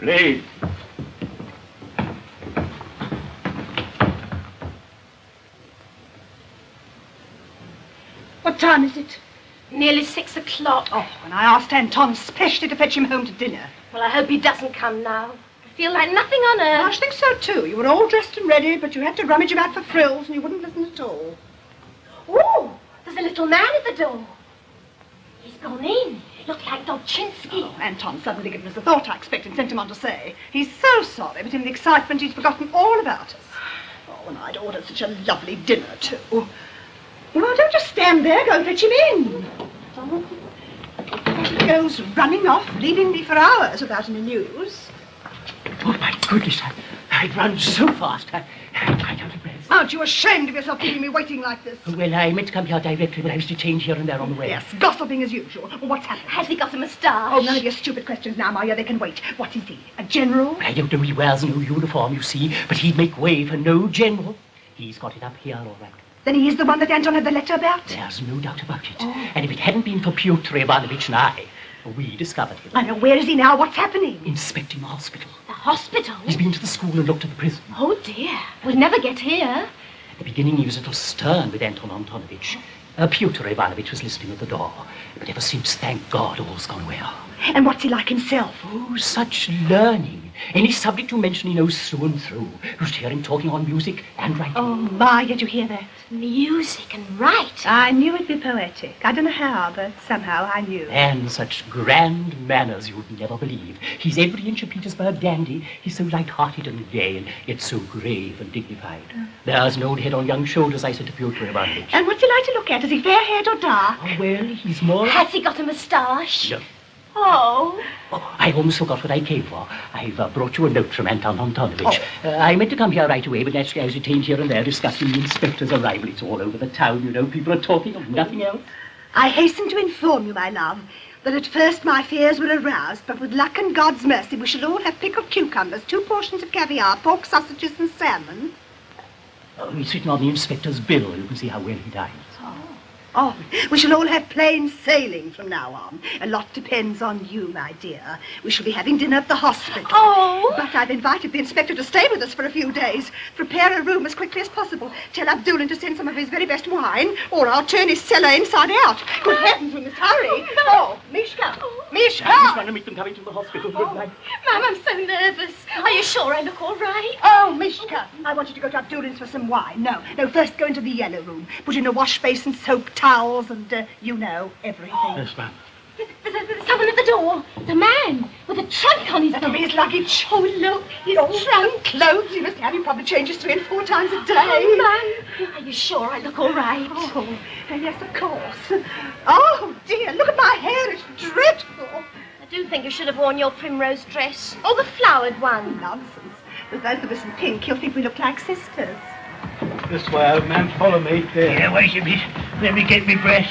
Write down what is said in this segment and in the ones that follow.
Please. What time is it? Nearly 6 o'clock. Oh, and I asked Anton specially to fetch him home to dinner. Well, I hope he doesn't come now. I feel like nothing on earth. I should think so, too. You were all dressed and ready, but you had to rummage about for frills and you wouldn't listen at all. Oh, there's a little man at the door. He's gone in. Looked like Dobchinsky. Oh, Anton's suddenly given us a thought, I expect, and sent him on to say. He's so sorry, but in the excitement he's forgotten all about us. Oh, and I'd ordered such a lovely dinner, too. Well, don't just stand there. Go and fetch him in. He goes running off, leaving me for hours without any news. Oh, my goodness, I'd run so fast. I'm quite out of breath. Aren't you ashamed of yourself keeping me waiting like this? Well, I meant to come here directly, but I was detained here and there on the way. Yes, gossiping as usual. Well, what's happened? Has he got a moustache? Oh, none of your stupid questions now, Maya. They can wait. What is he? A general? I don't know. He wears no uniform, you see, but he'd make way for no general. He's got it up here, all right. Then he is the one that Anton had the letter about? There's no doubt about it. Oh. And if it hadn't been for Pyotr Ivanovich and I, we discovered him. I know. Where is he now? What's happening? Inspecting the hospital. The hospital? He's been to the school and looked at the prison. Oh, dear. We'll never get here. At the beginning, he was a little stern with Anton Antonovich. Pyotr Ivanovich was listening at the door. But ever since, thank God, all's gone well. And what's he like himself? Oh, such learning. Any subject you mention he knows through and through. You should hear him talking on music and writing. Oh, my, did you hear that? Music and writing. I knew it'd be poetic. I don't know how, but somehow I knew. And such grand manners you would never believe. He's every inch a Petersburg dandy. He's so light-hearted and gay, and yet so grave and dignified. Oh. There's an old head on young shoulders, I said to Pyotr Ivanovich. And what's he like to look at? Is he fair-haired or dark? Oh, well, he's more... Has he got a moustache? No. Oh. I almost forgot what I came for. I've brought you a note from Anton Antonovich. I meant to come here right away, but naturally I was detained here and there discussing the inspector's arrival. It's all over the town, you know. People are talking of nothing else. I hasten to inform you, my love, that at first my fears were aroused, but with luck and God's mercy we shall all have pickled cucumbers, 2 portions of caviar, pork sausages and salmon. Oh, it's written on the inspector's bill. You can see how well he dines. Oh, we shall all have plain sailing from now on. A lot depends on you, my dear. We shall be having dinner at the hospital. Oh! But I've invited the inspector to stay with us for a few days. Prepare a room as quickly as possible. Tell Abdulin to send some of his very best wine, or I'll turn his cellar inside out. Good heavens, we must hurry. Oh, Mishka! Mishka! I just want to meet them coming to the hospital. Good night. Ma'am, I'm so nervous. Are you sure I look all right? Oh, Mishka, I want you to go to Abdulin's for some wine. No, first go into the yellow room. Put in a wash basin, soap, towels, and, you know, everything. Yes, ma'am. There's someone at the door. The man with a trunk on his That'll back. be his luggage. Oh, look, his trunk. Clothes he must have. He probably changes 3 and 4 times a day. Oh, man, are you sure I look all right? Oh, yes, of course. Oh, dear, look at my hair. It's dreadful. I do think you should have worn your primrose dress. Or the flowered one. Nonsense. With both of us in pink, he'll think we look like sisters. This way, old man. Follow me. Yeah, wait a bit. Let me get me breath.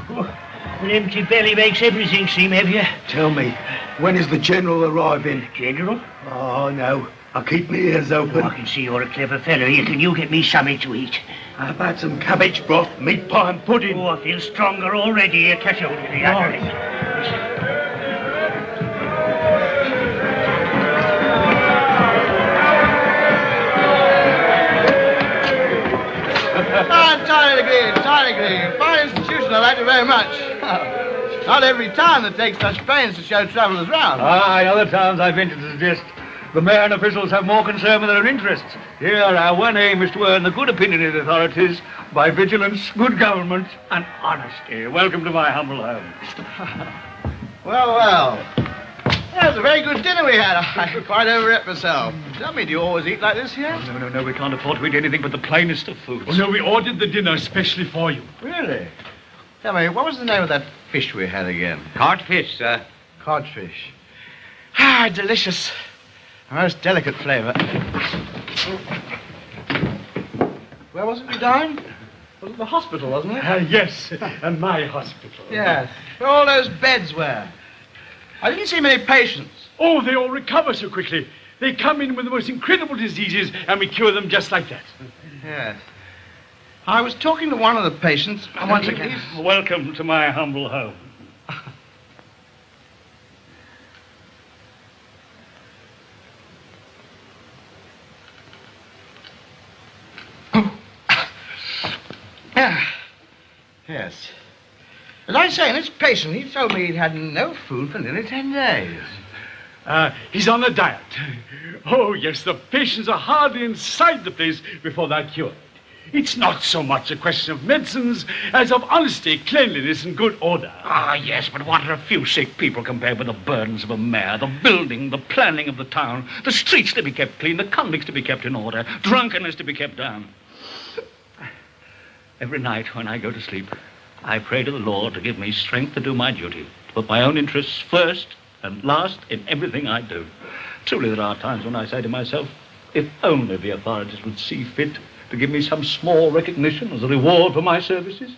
Oh, an empty belly makes everything seem heavier. Tell me, when is the General arriving? General? Oh, no. I'll keep my ears open. Oh, I can see you're a clever fellow. You get me something to eat. How about some cabbage broth, meat pie and pudding? Oh, I feel stronger already. Here, catch hold of me. Entirely agree. Fine institution, I like it very much. Not every town that takes such pains to show travellers round. In other towns I venture to suggest the mayor and officials have more concern with their own interests. Here, our one aim is to earn the good opinion of the authorities by vigilance, good government, and honesty. Welcome to my humble home. Well. That was a very good dinner we had. I quite overate myself. Tell me, do you always eat like this here? Oh, no, we can't afford to eat anything but the plainest of foods. Oh, no, we ordered the dinner especially for you. Really? Tell me, what was the name of that fish we had again? Codfish, sir. Codfish. Delicious. A most delicate flavour. Where was it we dined? Was it the hospital, wasn't it? Yes, my hospital. Yes. Where all those beds were. I didn't see many patients. Oh, they all recover so quickly. They come in with the most incredible diseases, and we cure them just like that. Yes. I was talking to one of the patients, and once again... Welcome to my humble home. Yes. As I say, this patient, he told me he'd had no food for nearly 10 days. He's on a diet. Oh, yes, the patients are hardly inside the place before they're cured. It's not so much a question of medicines as of honesty, cleanliness, and good order. Ah, yes, but what are a few sick people compared with the burdens of a mayor, the building, the planning of the town, the streets to be kept clean, the convicts to be kept in order, drunkenness to be kept down. Every night when I go to sleep, I pray to the Lord to give me strength to do my duty, to put my own interests first and last in everything I do. Truly, there are times when I say to myself, if only the authorities would see fit to give me some small recognition as a reward for my services.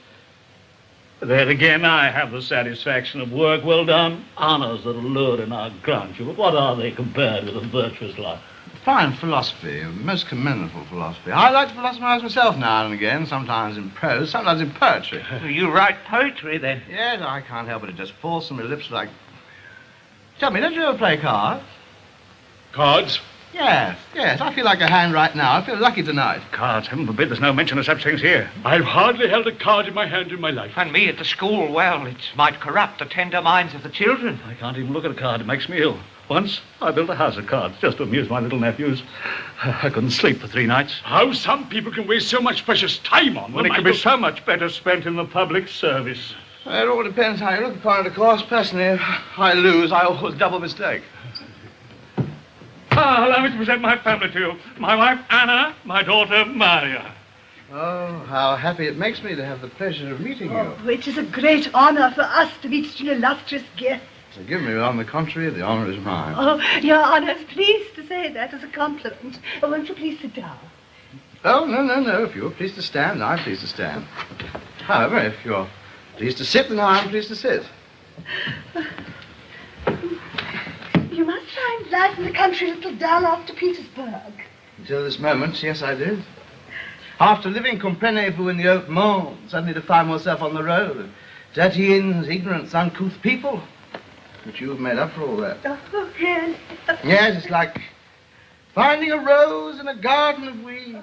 But there again, I have the satisfaction of work well done, honours that allure in our grandeur. But what are they compared with a virtuous life? Fine philosophy, most commendable philosophy. I like to philosophize myself now and again, sometimes in prose, sometimes in poetry. You write poetry, then? Yes, I can't help it. It just falls from my lips like... Tell me, don't you ever play cards? Cards? Yes, I feel like a hand right now. I feel lucky tonight. Cards, heaven forbid, there's no mention of such things here. I've hardly held a card in my hand in my life. And me at the school, well, it might corrupt the tender minds of the children. I can't even look at a card. It makes me ill. Once, I built a house of cards just to amuse my little nephews. I couldn't sleep for 3 nights. How some people can waste so much precious time on them. When it could be so much better spent in the public service. It all depends how you look upon it, of course. Personally, if I lose, I always double mistake. Allow me to present my family to you. My wife, Anna, my daughter, Maria. Oh, how happy it makes me to have the pleasure of meeting you. Oh, it is a great honor for us to meet such an illustrious guest. Forgive me, but on the contrary, the honor is mine. Oh, Your Honor's pleased to say that as a compliment. Oh, won't you please sit down? Oh, no. If you're pleased to stand, I'm pleased to stand. However, if you're pleased to sit, then I'm pleased to sit. You must find life in the country a little dull after Petersburg. Until this moment, yes, I did. After living, comprenez-vous, in the haute monde, suddenly to find oneself on the road. Dirty inns, ignorance, uncouth people. But you have made up for all that. Oh, really? Yes, it's like finding a rose in a garden of weeds.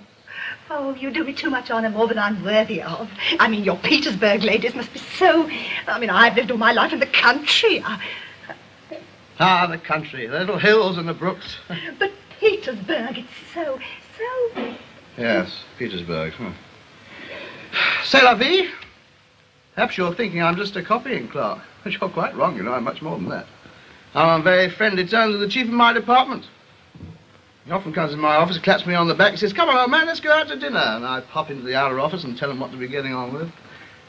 Oh, you do me too much honor, more than I'm worthy of. I mean, your Petersburg ladies must be so... I've lived all my life in the country. Ah, the country, the little hills and the brooks. But Petersburg, it's so... Yes, Petersburg. C'est la vie. Perhaps you're thinking I'm just a copying clerk. But you're quite wrong, you know, I'm much more than that. I'm on very friendly terms with the chief of my department. He often comes in my office, claps me on the back, and says, "Come on, old man, let's go out to dinner." And I pop into the outer office and tell him what to be getting on with.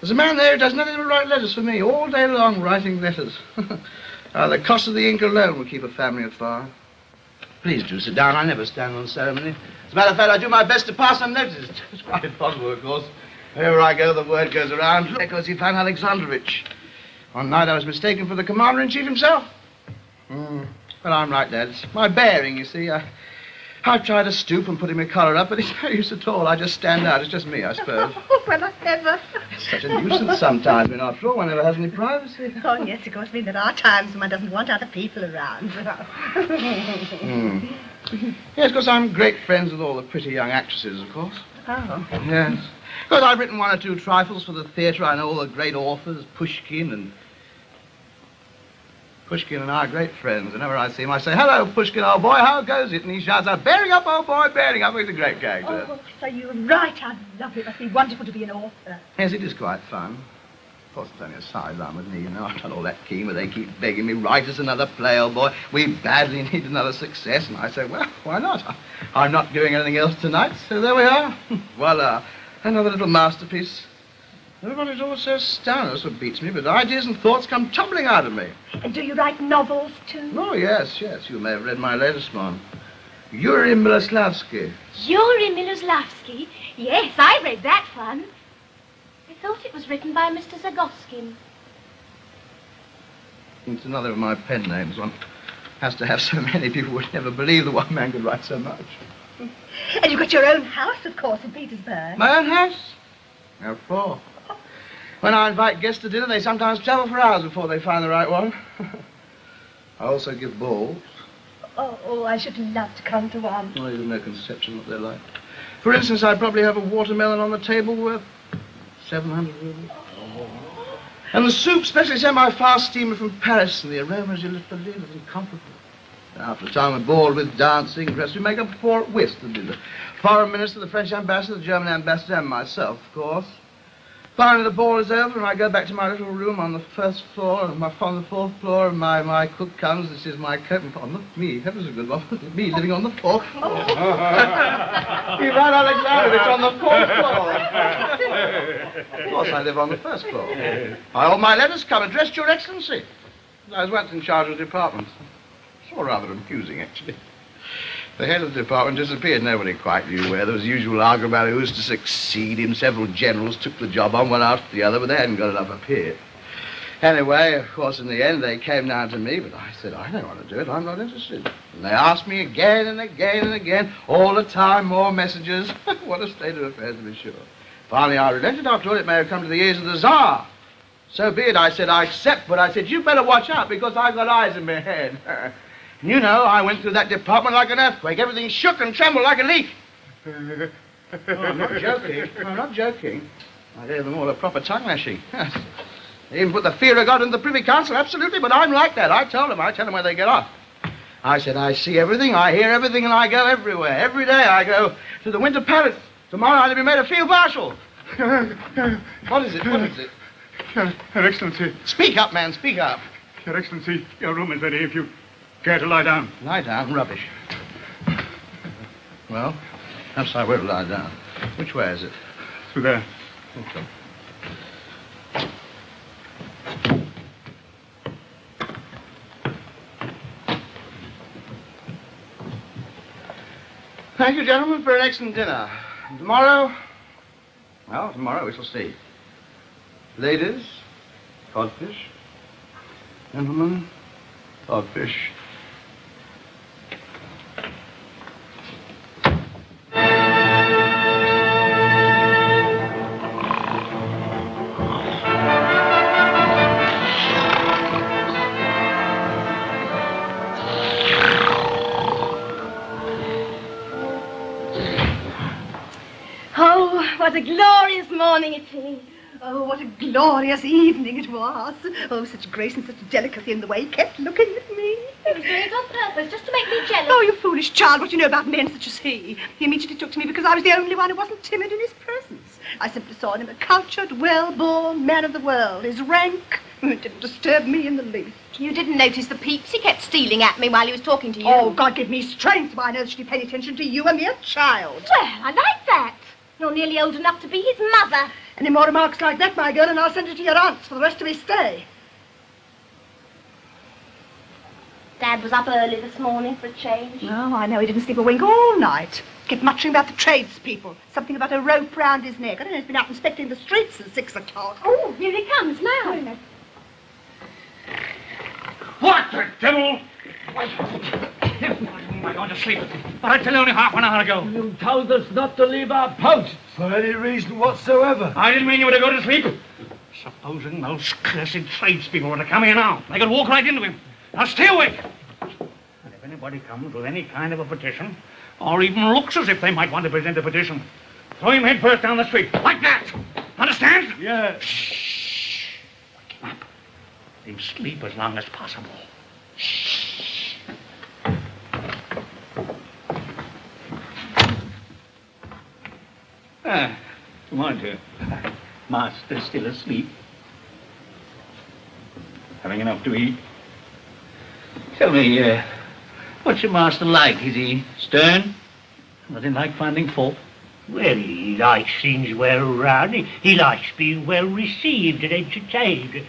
There's a man there who does nothing but write letters for me, all day long writing letters. The cost of the ink alone will keep a family afire. Please do sit down. I never stand on ceremony. As a matter of fact, I do my best to pass unnoticed. It's quite impossible, of course. Wherever I go, the word goes around. There goes Ivan Alexandrovich. One night I was mistaken for the commander-in-chief himself. Well, I'm like that. It's my bearing, you see. I've tried to stoop and put him a collar up, but it's no use at all. I just stand out. It's just me, I suppose. Oh, well, I never. It's such a nuisance sometimes, when after all, one never has any privacy. Oh, yes, of course. I mean, there are times when one doesn't want other people around. Yes, of course, I'm great friends with all the pretty young actresses, of course. Oh. Yes. Of course, I've written 1 or 2 trifles for the theatre. I know all the great authors, Pushkin and I are great friends. Whenever I see him, I say, "Hello, Pushkin, old boy, how goes it?" And he shouts out, "Bearing up, old boy, bearing up." He's a great character. Oh, so you're right. I love it. It must be wonderful to be an author. Yes, it is quite fun. Of course, it's only a sideline with me, you know. I've done all that keen, but they keep begging me, "Write us another play, old boy. We badly need another success." And I say, well, why not? I'm not doing anything else tonight, so there we are. Voila, another little masterpiece. Everybody's always so astounded. That's what beats me, but ideas and thoughts come tumbling out of me. And do you write novels, too? Oh, yes. You may have read my latest one. Yuri Miloslavsky. Yuri Miloslavsky? Yes, I read that one. I thought it was written by Mr. Zagoskin. It's another of my pen names. One has to have so many. People would never believe that one man could write so much. And you've got your own house, of course, in Petersburg. My own house? How for? When I invite guests to dinner, they sometimes travel for hours before they find the right one. I also give balls. Oh, I should love to come to one. Oh, you have no conception what they're like. For instance, I'd probably have a watermelon on the table worth 700 rubles. And the soup, specially sent by fast steamer from Paris, and the aroma as you lift the lid is incomparable. After the time we're bored with dancing, dress, we make up for whist. The foreign minister, the French ambassador, the German ambassador, and myself, of course. Finally, the ball is over, and I go back to my little room on the first floor, and on the fourth floor, and my cook comes, and says, my coat and look, me, heaven's a good one, look at me living on the fourth floor. You right, Alexander, it's on the fourth floor. Of course, I live on the first floor. All my letters come addressed to Your Excellency. I was once in charge of the department. It's all rather amusing, actually. The head of the department disappeared. Nobody quite knew where. There was the usual argument about who was to succeed him. Several generals took the job on one after the other, but they hadn't got it up here. Anyway, of course, in the end, they came down to me, but I said, I don't want to do it. I'm not interested. And they asked me again and again and again, all the time, more messages. What a state of affairs, to be sure. Finally, I relented. After all, it may have come to the ears of the Tsar. So be it. I said, I accept, but I said, you better watch out, because I've got eyes in my head. You know, I went through that department like an earthquake. Everything shook and trembled like a leaf. Oh, I'm not joking. I'm not joking. I gave them all a proper tongue lashing. Yes. They even put the fear of God in the Privy Council, absolutely, but I'm like that. I tell them where they get off. I said, I see everything, I hear everything, and I go everywhere. Every day I go to the Winter Palace. Tomorrow I'll be made a field marshal. What is it? What is it? Your Excellency. Speak up, man, speak up. Your Excellency, your room is ready if you care to lie down. Lie down? Rubbish. Well, perhaps I will lie down. Which way is it? Through there. Okay. Thank you, gentlemen, for an excellent dinner. And tomorrow, well, tomorrow we shall see. Ladies, codfish. Gentlemen, codfish. What a glorious morning it is. Oh, what a glorious evening it was. Oh, such grace and such delicacy in the way he kept looking at me. It was doing it on purpose, just to make me jealous. Oh, you foolish child, what do you know about men such as he? He immediately took to me because I was the only one who wasn't timid in his presence. I simply saw in him a cultured, well-born man of the world. His rank didn't disturb me in the least. You didn't notice the peeps he kept stealing at me while he was talking to you? Oh, God give me strength by no should he pay attention to you, a mere child. Well, I like that. You're nearly old enough to be his mother. Any more remarks like that, my girl, and I'll send it to your aunts for the rest of his stay. Dad was up early this morning for a change. Oh, I know. He didn't sleep a wink all night. Kept muttering about the tradespeople. Something about a rope round his neck. I don't know, he's been out inspecting the streets since 6 o'clock. Oh, here he comes now. What the devil? Am I going to sleep? But I tell you only half an hour ago. You told us not to leave our post. For any reason whatsoever. I didn't mean you were to go to sleep. Supposing those cursed tradespeople were to come here now, they could walk right into him. Now stay awake. And if anybody comes with any kind of a petition, or even looks as if they might want to present a petition, throw him head first down the street, like that. Understand? Yes. Shh. Wake him up. Let him sleep as long as possible. Shh. Come on, dear. Master's still asleep. Having enough to eat? Tell me, what's your master like? Is he stern? Doesn't like finding fault? Well, he likes things well run. He likes being well received and entertained.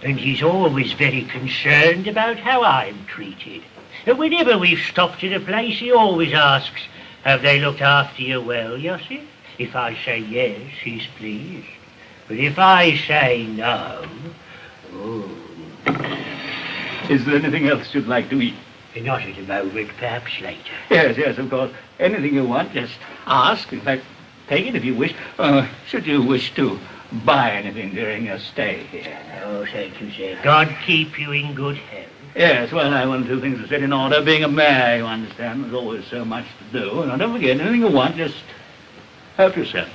And he's always very concerned about how I'm treated. And whenever we've stopped at a place, he always asks, have they looked after you well, Yossi? If I say yes, he's pleased. But if I say no, oh. Is there anything else you'd like to eat? Not at the moment, perhaps later. Yes, of course. Anything you want, just ask. In fact, take it if you wish. Should you wish to buy anything during your stay here? Oh, thank you, sir. God keep you in good health. Yes, well, I want two things to set in order. Being a mayor, you understand, there's always so much to do. And don't forget, anything you want, just help yourself.